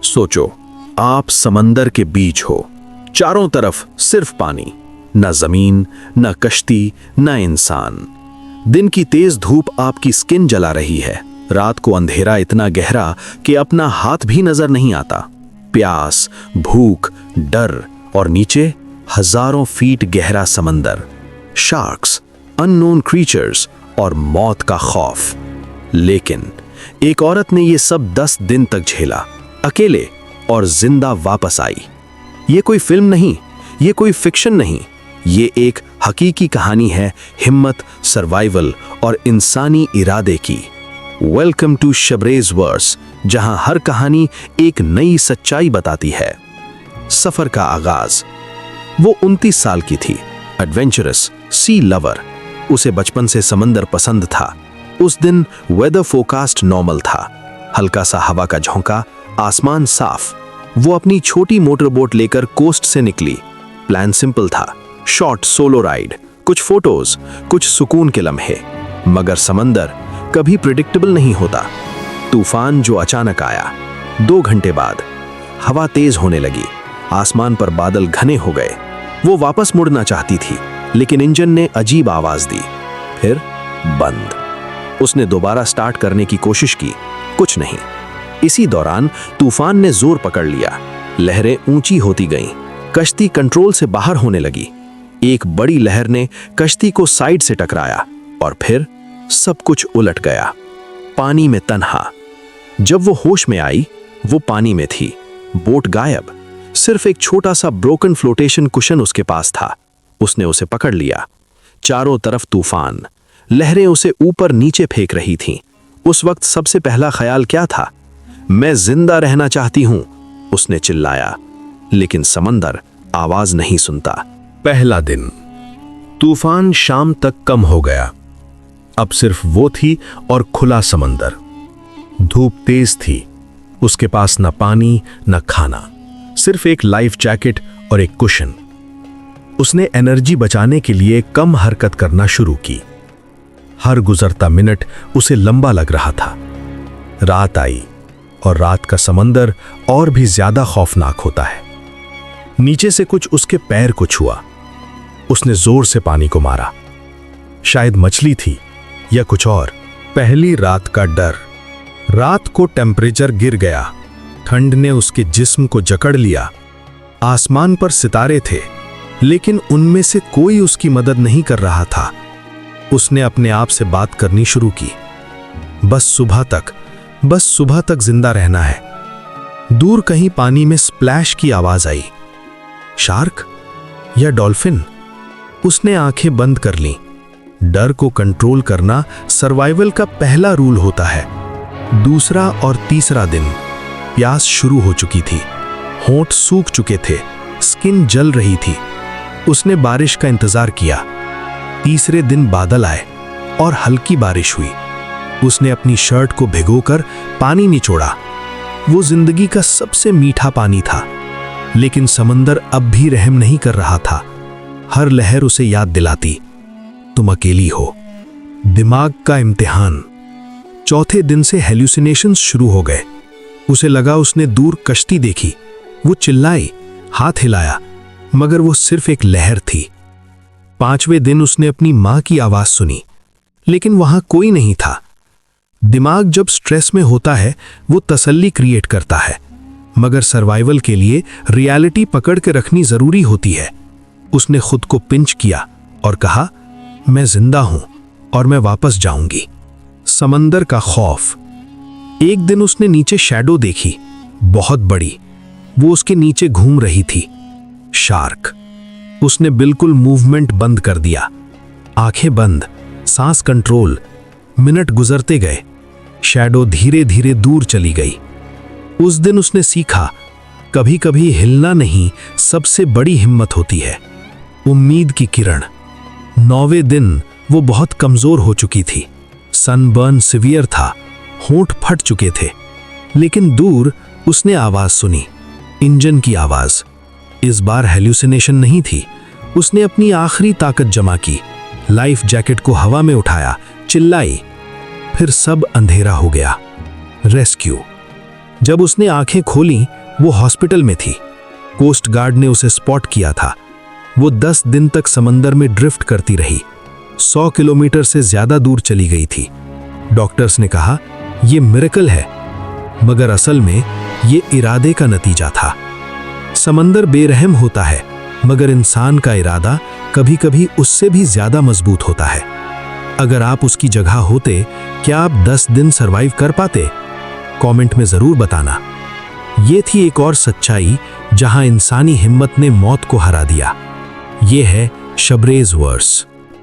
सोचो, आप समंदर के बीच हो, चारों तरफ सिर्फ पानी, न जमीन, न कश्ती, न इंसान। दिन की तेज धूप आपकी स्किन जला रही है, रात को अंधेरा इतना गहरा कि अपना हाथ भी नजर नहीं आता। प्यास, भूख, डर और नीचे हजारों फीट गहरा समंदर, शार्क्स, अननोन क्रीचर्स और मौत का खौफ। लेकिन एक औरत ने ये सब 10 दिन तक झेला, अकेले, और जिंदा वापस आई। ये कोई फिल्म नहीं, ये कोई फिक्शन नहीं, ये एक हकीकी कहानी है हिम्मत, सर्वाइवल और इंसानी इरादे की। वेलकम टू शबरेज वर्स, जहां हर कहानी एक नई सच्चाई बताती है। सफर का आगाज। वो 29 साल की थी, एडवेंचरस, सी लवर। उसे बचपन से समंदर पसंद था। उस दिन वेदर फोरकास्ट नॉर्मल था, हल्का सा हवा का झोंका, आसमान साफ। वो अपनी छोटी मोटर बोट लेकर कोस्ट से निकली। प्लान सिंपल था, शॉर्ट सोलो राइड, कुछ फोटोज, कुछ सुकून के लम्हे। मगर समंदर कभी प्रिडिक्टेबल नहीं होता। तूफान जो अचानक आया। 2 घंटे बाद हवा तेज होने लगी, आसमान पर बादल घने हो गए। वो वापस मुड़ना चाहती थी, लेकिन इंजन ने अजीब आवाज दी, फिर बंद। उसने दोबारा स्टार्ट करने की कोशिश की, कुछ नहीं। इसी दौरान तूफान ने जोर पकड़ लिया, लहरें ऊंची होती गईं, कश्ती कंट्रोल से बाहर होने लगी। एक बड़ी लहर ने कश्ती को साइड से टकराया और फिर सब कुछ उलट गया। पानी में तन्हा। जब वो होश में आई, वो पानी में थी, बोट गायब, सिर्फ एक छोटा सा ब्रोकन फ्लोटेशन कुशन उसके पास था। उसने उसे पकड़ लिया। चारों तरफ तूफान, लहरें उसे ऊपर नीचे फेंक रही थीं। उस वक्त सबसे पहला ख्याल क्या था? मैं जिंदा रहना चाहती हूं, उसने चिल्लाया। लेकिन समंदर आवाज नहीं सुनता। पहला दिन। तूफान शाम तक कम हो गया। अब सिर्फ वो थी और खुला समंदर। धूप तेज थी। उसके पास न पानी न खाना, सिर्फ एक लाइफ जैकेट और एक कुशन। उसने एनर्जी बचाने के लिए कम हरकत करना शुरू की। हर गुजरता मिनट उसे लंबा लग रहा था। रात आई और रात का समंदर और भी ज्यादा खौफनाक होता है। नीचे से कुछ उसके पैर को छुआ। उसने जोर से पानी को मारा। शायद मछली थी या कुछ और। पहली रात का डर। रात को टेम्परेचर गिर गया, ठंड ने उसके जिस्म को जकड़ लिया। आसमान पर सितारे थे, लेकिन उनमें से कोई उसकी मदद नहीं कर रहा था। उसने अपने आप से बात करनी शुरू की। बस सुबह तक जिंदा रहना है। दूर कहीं पानी में स्प्लैश की आवाज आई। शार्क या डॉल्फिन? उसने आंखें बंद कर लीं। डर को कंट्रोल करना सर्वाइवल का पहला रूल होता है। दूसरा और तीसरा दिन। प्यास शुरू हो चुकी थी, होंठ सूख चुके थे, स्किन जल रही थी। उसने बारिश का इंतजार किया। तीसरे दिन बादल आए और हल्की बारिश हुई। उसने अपनी शर्ट को भिगोकर पानी निचोड़ा। वो जिंदगी का सबसे मीठा पानी था, लेकिन समंदर अब भी रहम नहीं कर रहा था। हर लहर उसे याद दिलाती, तुम अकेली हो। दिमाग का इम्तिहान। चौथे दिन से हेल्यूसिनेशंस शुरू हो गए। उसे लगा उसने दूर कश्ती देखी। वो चिल्लाई, हाथ हिलाया, मगर वो सिर्फ एक लहर थी। 5वें दिन उसने अपनी मां की आवाज सुनी, लेकिन वहां कोई नहीं था। दिमाग जब स्ट्रेस में होता है, वो तसल्ली क्रिएट करता है, मगर सर्वाइवल के लिए रियलिटी पकड़ के रखनी जरूरी होती है। उसने खुद को पिंच किया और कहा, मैं जिंदा हूं और मैं वापस जाऊंगी। समंदर का खौफ। एक दिन उसने नीचे शैडो देखी, बहुत बड़ी। वो उसके नीचे घूम रही थी। शार्क। उसने बिल्कुल मूवमेंट बंद कर दिया। आंखें बंद, सांस कंट्रोल। मिनट गुजरते गए। शैडो धीरे धीरे दूर चली गई। उस दिन उसने सीखा, कभी कभी हिलना नहीं सबसे बड़ी हिम्मत होती है। उम्मीद की किरण। 9वें दिन वो बहुत कमजोर हो चुकी थी। सनबर्न सीवियर था, होंठ फट चुके थे। लेकिन दूर उसने आवाज सुनी, इंजन की आवाज। इस बार हेल्यूसिनेशन नहीं थी। उसने अपनी आखिरी ताकत जमा की, लाइफ जैकेट को हवा में उठाया, चिल्लाई। फिर सब अंधेरा हो गया। रेस्क्यू। जब उसने आंखें खोली, वो हॉस्पिटल में थी। कोस्ट गार्ड ने उसे स्पॉट किया था। वो 10 दिन तक समंदर में ड्रिफ्ट करती रही, 100 किलोमीटर से ज्यादा दूर चली गई थी। डॉक्टर्स ने कहा ये मिरेकल है, मगर असल में ये इरादे का नतीजा था। समंदर बेरहम होता है, मगर इंसान का इरादा कभी-कभी उससे भी ज्यादा मजबूत होता है। अगर आप उसकी जगह होते, क्या आप 10 दिन सरवाइव कर पाते? कमेंट में जरूर बताना। ये थी एक और सच्चाई जहां इंसानी हिम्मत ने मौत को हरा दिया। ये है शबरेज़ वर्स।